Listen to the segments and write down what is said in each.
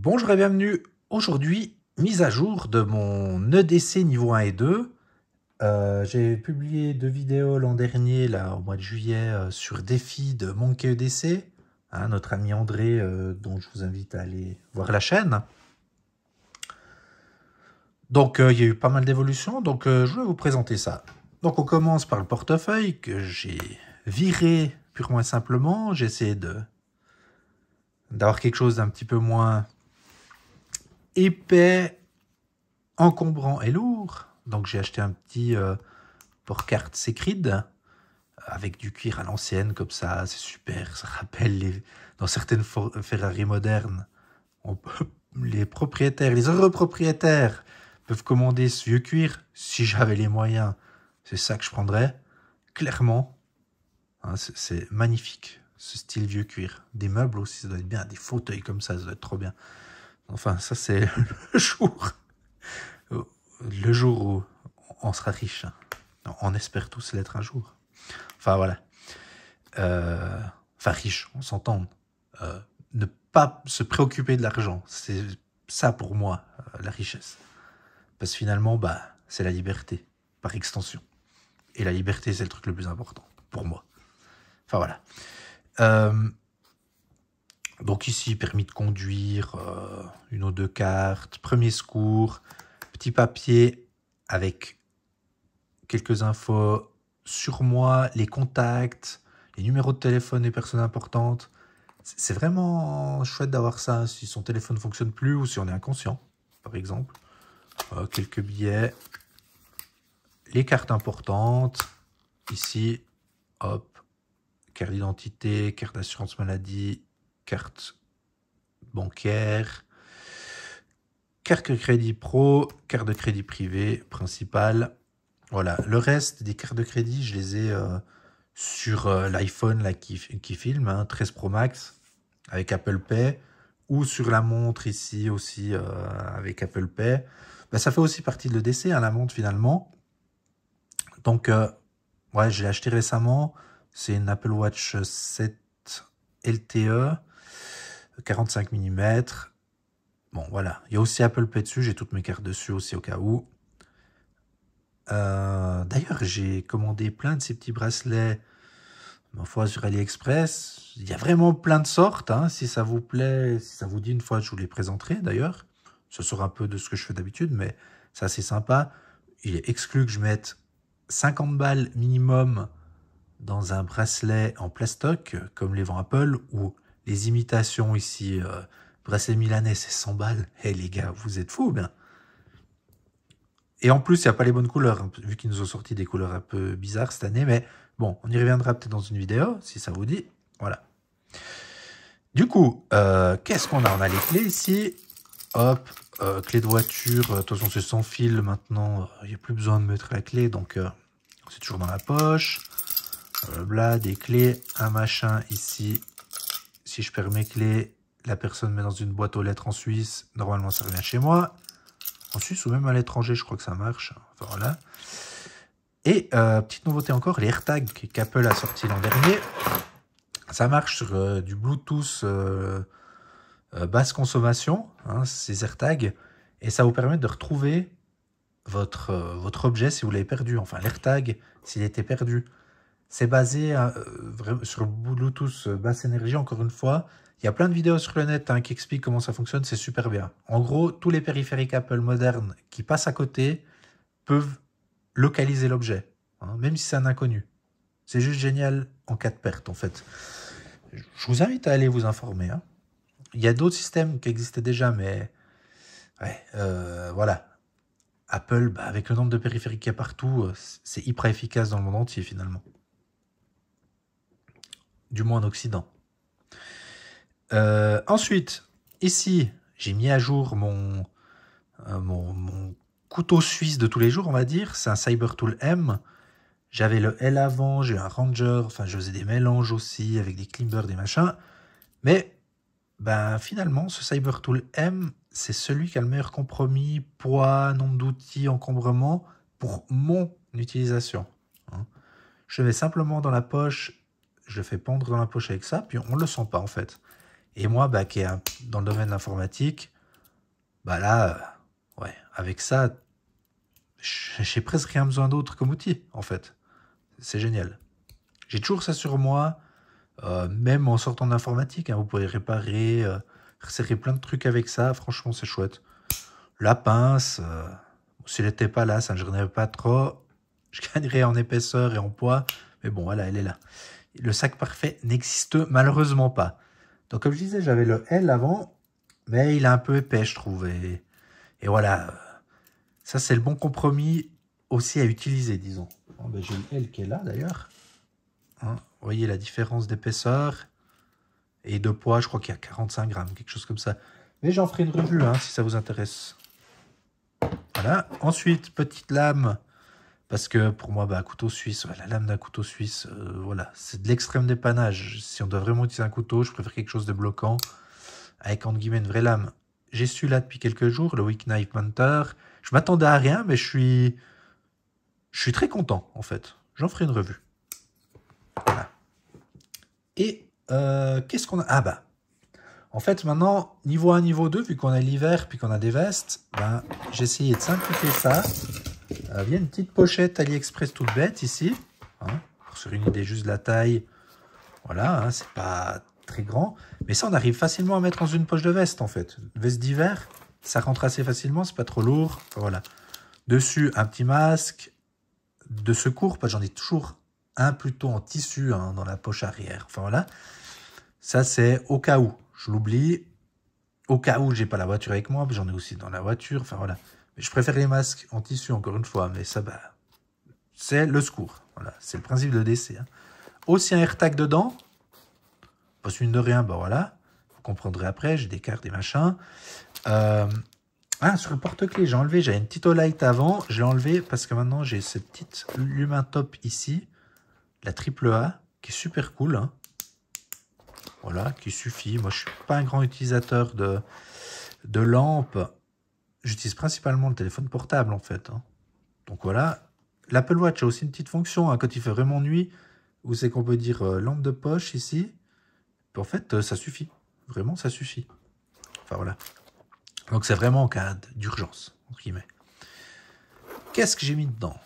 Bonjour et bienvenue. Aujourd'hui, mise à jour de mon EDC niveau 1 et 2. J'ai publié 2 vidéos l'an dernier, là, au mois de juillet, sur défi de Monkey EDC. Hein, notre ami André, dont je vous invite à aller voir la chaîne. Donc, il y a eu pas mal d'évolutions, donc je vais vous présenter ça. Donc, on commence par le portefeuille que j'ai viré purement et simplement. J'ai essayé d'avoir quelque chose d'un petit peu moins épais, encombrant et lourd. Donc j'ai acheté un petit port-carte Secrid avec du cuir à l'ancienne comme ça, c'est super. Ça rappelle dans certaines Ferrari modernes, les propriétaires, les heureux propriétaires peuvent commander ce vieux cuir. Si j'avais les moyens, c'est ça que je prendrais, clairement. Hein, c'est magnifique, ce style vieux cuir. Des meubles aussi, ça doit être bien. Des fauteuils comme ça doit être trop bien. Enfin, ça c'est le jour où on sera riche. On espère tous l'être un jour. Enfin voilà. Enfin riche, on s'entend. Ne pas se préoccuper de l'argent, c'est ça pour moi, la richesse. Parce que finalement, c'est la liberté, par extension. Et la liberté, c'est le truc le plus important, pour moi. Enfin voilà. Donc ici, permis de conduire, une ou deux cartes, premier secours, petit papier avec quelques infos sur moi, les contacts, les numéros de téléphone des personnes importantes. C'est vraiment chouette d'avoir ça si son téléphone ne fonctionne plus ou si on est inconscient, par exemple. Quelques billets, les cartes importantes, ici, hop, carte d'identité, carte d'assurance maladie, carte bancaire, carte de crédit pro, carte de crédit privé principale. Voilà, le reste des cartes de crédit, je les ai sur l'iPhone là qui filme, hein, 13 Pro Max avec Apple Pay, ou sur la montre ici aussi avec Apple Pay. Ça fait aussi partie de l'EDC, hein, la montre finalement. Donc, ouais, je l'ai acheté récemment. C'est une Apple Watch 7 LTE, 45 mm. Bon, voilà. Il y a aussi Apple Pay dessus. J'ai toutes mes cartes dessus aussi au cas où. D'ailleurs, j'ai commandé plein de ces petits bracelets, ma foi, sur AliExpress. Il y a vraiment plein de sortes. Hein. Si ça vous plaît, si ça vous dit, une fois, je vous les présenterai d'ailleurs. Ce sera un peu de ce que je fais d'habitude, mais c'est assez sympa. Il est exclu que je mette 50 balles minimum dans un bracelet en plastoc, comme les vend Apple, ou les imitations ici, bracelet milanais, c'est 100 balles. Eh les gars, vous êtes fous, bien. Et en plus, il n'y a pas les bonnes couleurs, hein, vu qu'ils nous ont sorti des couleurs un peu bizarres cette année. Mais bon, on y reviendra peut-être dans une vidéo, si ça vous dit. Voilà. Du coup, qu'est-ce qu'on a? On a les clés ici. Hop, clé de voiture. Attention, c'est sans fil maintenant. Il n'y a plus besoin de mettre la clé, donc c'est toujours dans la poche. Blabla, des clés, un machin ici. Si je perds mes clés, la personne met dans une boîte aux lettres en Suisse. Normalement, ça revient chez moi. En Suisse ou même à l'étranger, je crois que ça marche. Enfin, voilà. Et petite nouveauté encore, les AirTags qu'Apple a sorti l'an dernier. Ça marche sur du Bluetooth basse consommation, hein, ces AirTags. Et ça vous permet de retrouver votre objet si vous l'avez perdu. Enfin, l'AirTag, s'il était perdu. C'est basé sur Bluetooth basse énergie, encore une fois. Il y a plein de vidéos sur le net qui expliquent comment ça fonctionne, c'est super bien. En gros, tous les périphériques Apple modernes qui passent à côté peuvent localiser l'objet, hein, même si c'est un inconnu. C'est juste génial en cas de perte, en fait. Je vous invite à aller vous informer. Hein. Il y a d'autres systèmes qui existaient déjà, mais ouais, voilà. Apple, avec le nombre de périphériques qu'il y a partout, c'est hyper efficace dans le monde entier, finalement. Du moins en Occident. Ensuite, ici, j'ai mis à jour mon couteau suisse de tous les jours, on va dire. C'est un Cybertool M. J'avais le L avant, j'ai un Ranger. Enfin, je faisais des mélanges aussi avec des climbers, des machins. Mais, finalement, ce Cybertool M, c'est celui qui a le meilleur compromis, poids, nombre d'outils, encombrement, pour mon utilisation. Hein. Je le mets simplement dans la poche. Je le fais pendre dans la poche avec ça, puis on ne le sent pas en fait. Et moi, qui est dans le domaine de l'informatique, Bah là, ouais, avec ça, j'ai presque rien besoin d'autre comme outil, en fait. C'est génial. J'ai toujours ça sur moi, même en sortant d'informatique, hein, vous pouvez réparer, resserrer plein de trucs avec ça, franchement c'est chouette. La pince, si elle n'était pas là, ça ne gênerait pas trop. Je gagnerais en épaisseur et en poids, mais bon, voilà, elle est là. Le sac parfait n'existe malheureusement pas. Donc comme je disais, j'avais le L avant, mais il est un peu épais, je trouve. Et voilà, ça c'est le bon compromis aussi à utiliser, disons. Bon, ben, j'ai le L qui est là d'ailleurs. Hein, vous voyez la différence d'épaisseur et de poids, je crois qu'il y a 45 grammes, quelque chose comme ça. Mais j'en ferai une revue hein, si ça vous intéresse. Voilà. Ensuite, petite lame. Parce que pour moi, bah, couteau suisse, ouais, la lame d'un couteau suisse, voilà, c'est de l'extrême dépannage. Si on doit vraiment utiliser un couteau, je préfère quelque chose de bloquant, avec entre guillemets une vraie lame. J'ai celui-là depuis quelques jours, le Weak Knife Mentor. Je m'attendais à rien, mais je suis très content en fait. J'en ferai une revue. Voilà. Et qu'est-ce qu'on a? Ah bah, en fait maintenant, niveau 1, niveau 2, vu qu'on a l'hiver, puis qu'on a des vestes, ben, j'ai essayé de simplifier ça. Il y a une petite pochette AliExpress toute bête ici, hein, pour se faire une idée juste de la taille. Voilà, hein, c'est pas très grand. Mais ça, on arrive facilement à mettre dans une poche de veste, en fait. Veste d'hiver, ça rentre assez facilement, c'est pas trop lourd. Enfin, voilà. Dessus, un petit masque de secours, parce que j'en ai toujours un plutôt en tissu hein, dans la poche arrière. Enfin, voilà. Ça, c'est au cas où. Je l'oublie. Au cas où j'ai pas la voiture avec moi, j'en ai aussi dans la voiture. Enfin, voilà. Mais je préfère les masques en tissu, encore une fois. Mais ça, bah, c'est le secours. Voilà, c'est le principe de décès. Hein. Aussi un AirTag dedans. Parce qu'une de rien, bah voilà. Vous comprendrez après, j'ai des cartes, des machins. Sur le porte-clés, j'ai enlevé, j'avais une petite Olight avant. Je l'ai enlevé parce que maintenant, j'ai cette petite Lumatop ici. La triple A, qui est super cool. Hein. Voilà, qui suffit. Moi, je suis pas un grand utilisateur de lampes. J'utilise principalement le téléphone portable, en fait. Hein. Donc voilà. L'Apple Watch a aussi une petite fonction hein, quand il fait vraiment nuit, où c'est qu'on peut dire lampe de poche ici. Puis en fait, ça suffit. Vraiment, ça suffit. Enfin voilà. Donc c'est vraiment en cas d'urgence, entre guillemets. Qu'est-ce que j'ai mis dedans?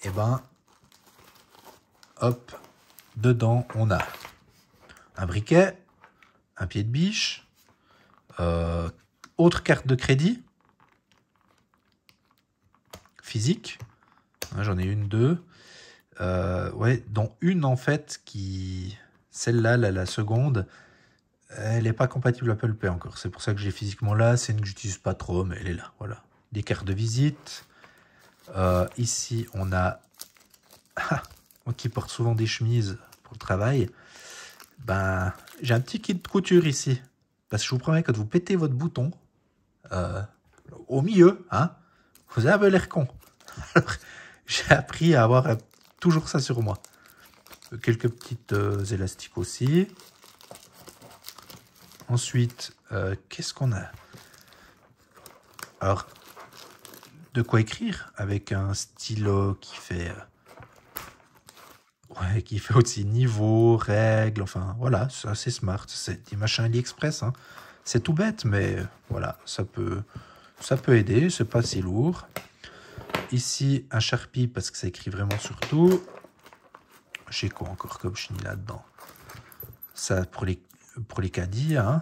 Eh ben, hop, dedans, on a un briquet, un pied de biche, autre carte de crédit, physique. Hein, j'en ai une, deux. Ouais, dont une en fait qui... Celle-là, la seconde, elle n'est pas compatible Apple Pay encore. C'est pour ça que j'ai physiquement là. C'est une que j'utilise pas trop, mais elle est là. Voilà. Des cartes de visite. Ici, on a... moi qui porte souvent des chemises pour le travail. Ben, j'ai un petit kit de couture ici. Parce que je vous promets, quand vous pétez votre bouton, au milieu, hein, vous avez l'air con. Alors, j'ai appris à avoir toujours ça sur moi. Quelques petites élastiques aussi. Ensuite, qu'est-ce qu'on a? Alors, de quoi écrire avec un stylo qui fait aussi niveau, règles, enfin voilà, c'est assez smart. C'est des machins AliExpress. Hein. C'est tout bête, mais voilà, ça peut aider, c'est pas si lourd. Ici, un Sharpie parce que ça écrit vraiment sur tout. J'ai quoi encore comme chenille là-dedans? Ça pour les caddies. Hein.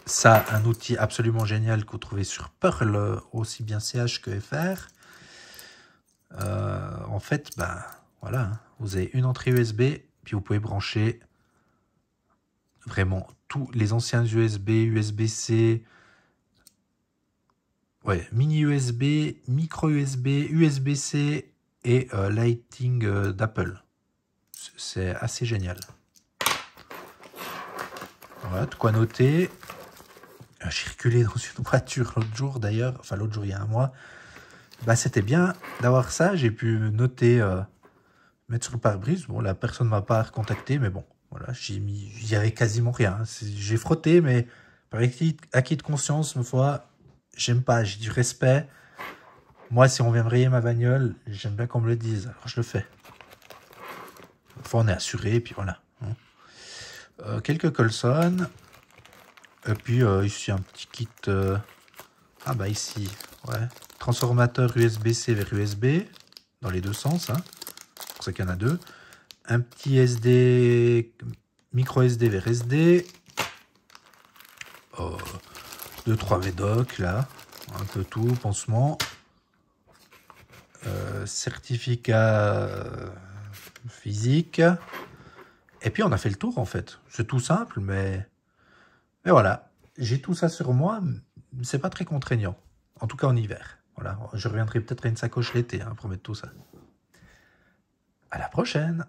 Ça, un outil absolument génial que vous trouvez sur Pearl, aussi bien CH que FR. En fait, ben voilà, hein, vous avez une entrée USB, puis vous pouvez brancher vraiment tous les anciens USB, USB-C, ouais, mini USB, micro USB, USB-C et Lighting d'Apple. C'est assez génial. Voilà, de quoi noter. J'ai circulé dans une voiture l'autre jour d'ailleurs, enfin l'autre jour il y a un mois. Bah, c'était bien d'avoir ça, j'ai pu noter, mettre sur le pare-brise. Bon, la personne ne m'a pas recontacté, mais bon, voilà, j'y avais quasiment rien. J'ai frotté, mais par acquis de conscience, une fois, j'aime pas, j'ai du respect. Moi, si on vient me rayer ma bagnole, j'aime bien qu'on me le dise, alors je le fais. Une fois, on est assuré, puis voilà. Quelques Colson. Et puis ici un petit kit. Ah bah ici, ouais. Transformateur USB-C vers USB, dans les deux sens. Hein. C'est pour ça qu'il y en a deux. Un petit SD, micro SD vers SD. 2-3 médocs là. Un peu tout, pansement. Certificat physique. Et puis on a fait le tour en fait. C'est tout simple, mais voilà. J'ai tout ça sur moi. C'est pas très contraignant. En tout cas en hiver. Voilà. Je reviendrai peut-être à une sacoche l'été pour mettre tout ça. À la prochaine!